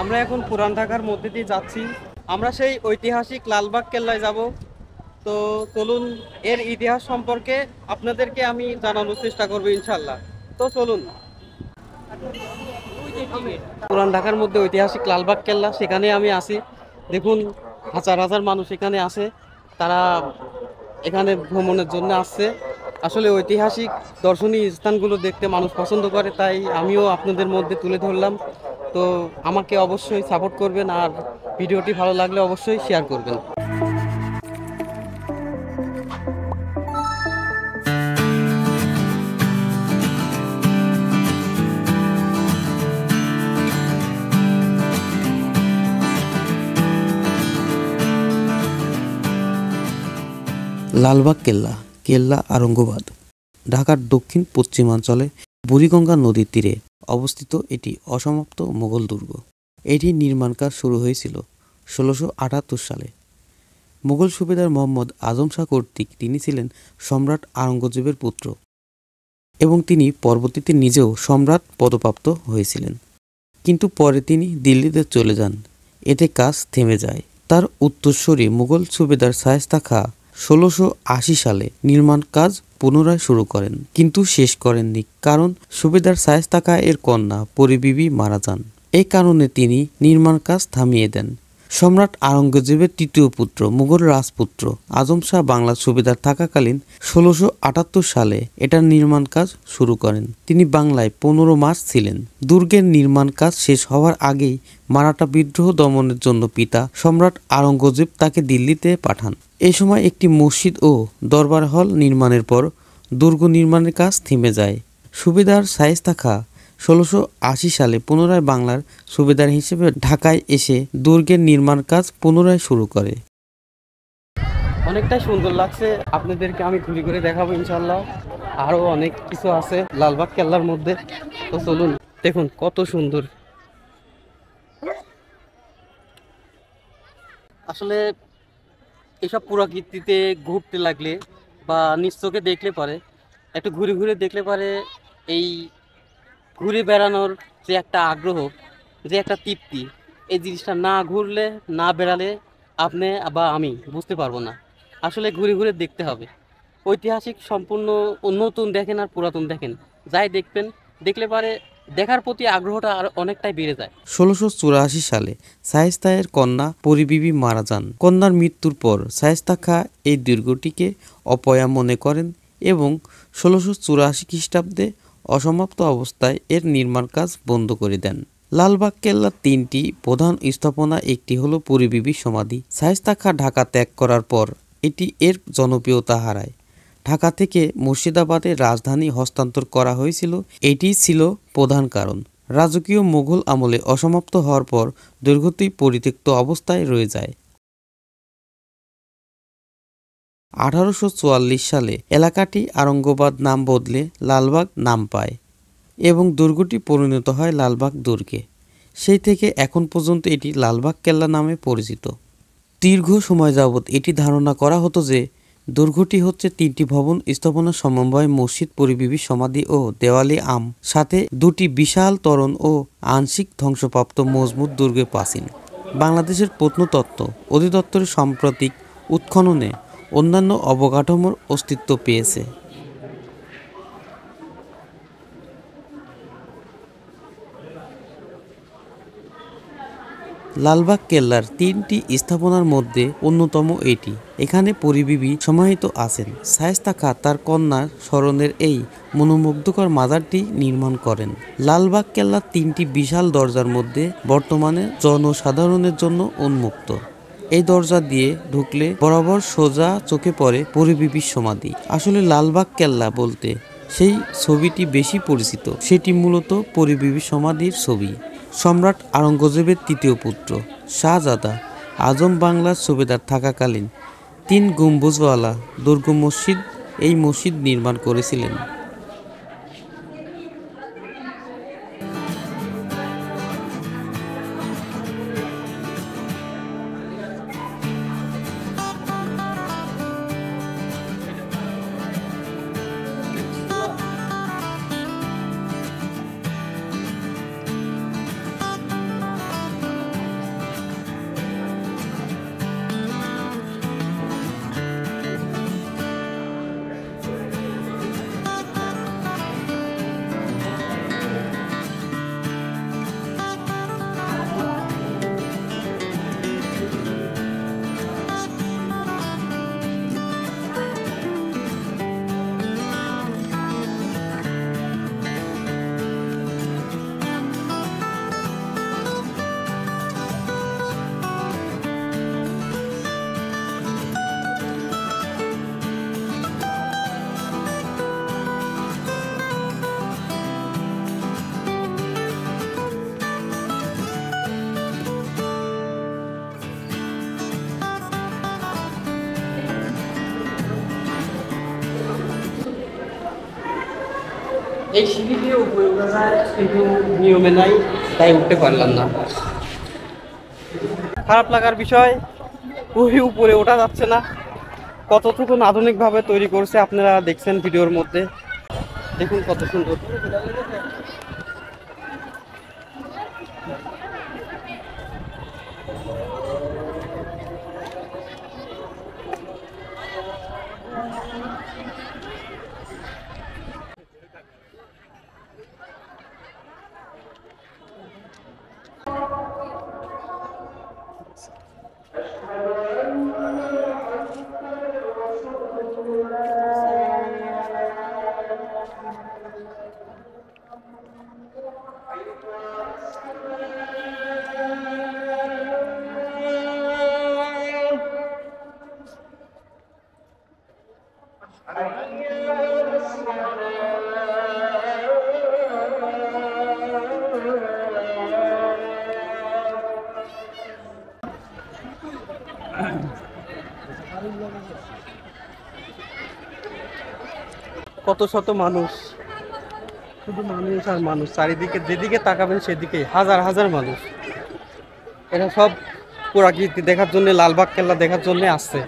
আমরা এখন পুরান ঢাকার মধ্যে দিয়ে যাচ্ছি। আমরা সেই ঐতিহাসিক লালবাগ কেল্লায় যাব। তো চলুন, এর ইতিহাস সম্পর্কে আপনাদেরকে আমি জানানোর চেষ্টা করবো ইনশাল্লাহ। তো চলুন, পুরান ঢাকার মধ্যে ঐতিহাসিক লালবাগ কেল্লা, সেখানে আমি আছি। দেখুন, হাজার হাজার মানুষ এখানে আসে। তারা এখানে ভ্রমণের জন্য আসছে। আসলে ঐতিহাসিক দর্শনীয় স্থানগুলো দেখতে মানুষ পছন্দ করে, তাই আমিও আপনাদের মধ্যে তুলে ধরলাম। তো আমাকে অবশ্যই সাপোর্ট করবেন, আর ভিডিওটি ভালো লাগলে অবশ্যই শেয়ার করবেন। লালবাগ কেল্লা, কেল্লা আরঙ্গবাদ ঢাকার দক্ষিণ পশ্চিমাঞ্চলে বুড়িগঙ্গা নদীর তীরে অবস্থিত এটি অসমাপ্ত মোগল দুর্গ। এটির নির্মাণ কাজ শুরু হয়েছিল ১৬৭৮ সালে মোগল সুবেদার মোহাম্মদ আজম শাহ কর্তৃক। তিনি ছিলেন সম্রাট আওরঙ্গজেবের পুত্র এবং তিনি পরবর্তীতে নিজেও সম্রাট পদপ্রাপ্ত হয়েছিলেন, কিন্তু পরে তিনি দিল্লিতে চলে যান। এতে কাজ থেমে যায়। তার উত্তরসূরি মুঘল সুবেদার শায়েস্তা খাঁ ১৬৮০ সালে নির্মাণ কাজ পুনরায় শুরু করেন, কিন্তু শেষ করেননি, কারণ সুবেদার শায়েস্তা খাঁ এর কন্যা পরী বিবি মারা যান। এই কারণে তিনি নির্মাণ কাজ থামিয়ে দেন। সম্রাট আওরঙ্গজেবের তৃতীয় পুত্র মুঘল রাজপুত্র আজম শাহ বাংলার সুবেদার থাকাকালীন ১৬৭৮ সালে এটার নির্মাণ কাজ শুরু করেন। তিনি বাংলায় ১৫ মাস ছিলেন। দুর্গের নির্মাণ কাজ শেষ হওয়ার আগেই মারাঠা বিদ্রোহ দমনের জন্য পিতা সম্রাট আওরঙ্গজেব তাকে দিল্লিতে পাঠান। এ সময় একটি মসজিদ ও দরবার হল নির্মাণের পর দুর্গ নির্মাণের কাজ থেমে যায়। সুবেদার শায়েস্তা খাঁ ১৬৮০ সালে পুনরায় বাংলার সুবেদার হিসেবে ঢাকায় এসে দুর্গের নির্মাণ কাজ পুনরায় শুরু করে। অনেকটাই সুন্দর লাগছে, আপনাদেরকে আমি ঘুরে ঘুরে দেখাবো ইনশাল্লাহ। আরও অনেক কিছু আছে লালবাগ কেল্লার মধ্যে। তো চলুন, দেখুন কত সুন্দর। আসলে এসব প্রকৃতিতে ঘুরতে লাগলে বা নিজ চোখে দেখলে পারে, একটু ঘুরে ঘুরে দেখলে পারে, এই ঘুরে বেড়ানোর যে একটা আগ্রহ, যে একটা তৃপ্তি, এই জিনিসটা না ঘুরলে না বেড়ালে আপনি বা আমি বুঝতে পারবো না। আসলে ঘুরে ঘুরে দেখতে হবে। ঐতিহাসিক সম্পূর্ণ নতুন দেখেন আর পুরাতন দেখেন, যাই দেখবেন, দেখলে পারে দেখার প্রতি আগ্রহটা আর অনেকটাই বেড়ে যায়। ১৬৮৪ সালে শায়েস্তা এর কন্যা পরী বিবি মারা যান। কন্যার মৃত্যুর পর শায়েস্তা খাঁ এই দুর্গটিকে অপয়া মনে করেন এবং ১৬৮৪ খ্রিস্টাব্দে অসমাপ্ত অবস্থায় এর নির্মাণ কাজ বন্ধ করে দেন। লালবাগ কেল্লার তিনটি প্রধান স্থাপনা, একটি হলো পরী বিবির সমাধি। শায়েস্তা খাঁ ঢাকা ত্যাগ করার পর এটি এর জনপ্রিয়তা হারায়। ঢাকা থেকে মুর্শিদাবাদে রাজধানী হস্তান্তর করা হয়েছিল, এটি ছিল প্রধান কারণ। রাজকীয় মুঘল আমলে অসমাপ্ত হওয়ার পর দুর্গটি পরিত্যক্ত অবস্থায় রয়ে যায়। ১৮৪৪ সালে এলাকাটি আরঙ্গবাদ নাম বদলে লালবাগ নাম পায় এবং দুর্গটি পরিণত হয় লালবাগ দুর্গে। সেই থেকে এখন পর্যন্ত এটি লালবাগ কেল্লা নামে পরিচিত। দীর্ঘ সময় যাবৎ এটি ধারণা করা হতো যে দুর্গটি হচ্ছে তিনটি ভবন স্থাপনার সমন্বয়, মসজিদ, পরী বিবির সমাধি ও দেওয়ালি আম, সাথে দুটি বিশাল তোরণ ও আংশিক ধ্বংসপ্রাপ্ত মজবুত দুর্গের প্রাচীন। বাংলাদেশের প্রত্নতত্ত্ব অধিদপ্তরের সাম্প্রতিক উৎখননে অন্যান্য অবকাঠামোর অস্তিত্ব পেয়েছে। লালবাগ কেল্লার তিনটি স্থাপনার মধ্যে অন্যতম এটি। এখানে পরী বিবি সমাহিত আছেন। শায়েস্তা খাঁ তার কন্যার স্মরণের এই মনোমুগ্ধকর মাজারটি নির্মাণ করেন। লালবাগ কেল্লার তিনটি বিশাল দরজার মধ্যে বর্তমানে জনসাধারণের জন্য উন্মুক্ত। এই দরজা দিয়ে ঢুকলে বরাবর সোজা চোখে পড়ে পরী বিবির সমাধি। আসলে লালবাগ কেল্লা বলতে সেই ছবিটি বেশি পরিচিত, সেটি মূলত পরী বিবির সমাধির ছবি। সম্রাট আওরঙ্গজেবের তৃতীয় পুত্র শাহজাদা আজম বাংলার সুবেদার থাকাকালীন ৩ গম্বুজওয়ালা দুর্গ মসজিদ, এই মসজিদ নির্মাণ করেছিলেন। এই সিঁড়ি দিয়ে উপরে ওঠা যায়, কিন্তু নিয়মে নাই, তাই উঠতে পারলাম না। খারাপ লাগার বিষয়, ওই উপরে ওঠা যাচ্ছে না। কতটুকু আধুনিকভাবে তৈরি করছে আপনারা দেখছেন ভিডিওর মধ্যে, দেখুন কত সুন্দর। কত শত মানুষ, শুধু মানুষ আর মানুষ, চারিদিকে যেদিকে তাকাবেন সেদিকে হাজার হাজার মানুষ। এরা সব পুরাকীর্তি দেখার জন্য, লালবাগ কেল্লা দেখার জন্য আসছে।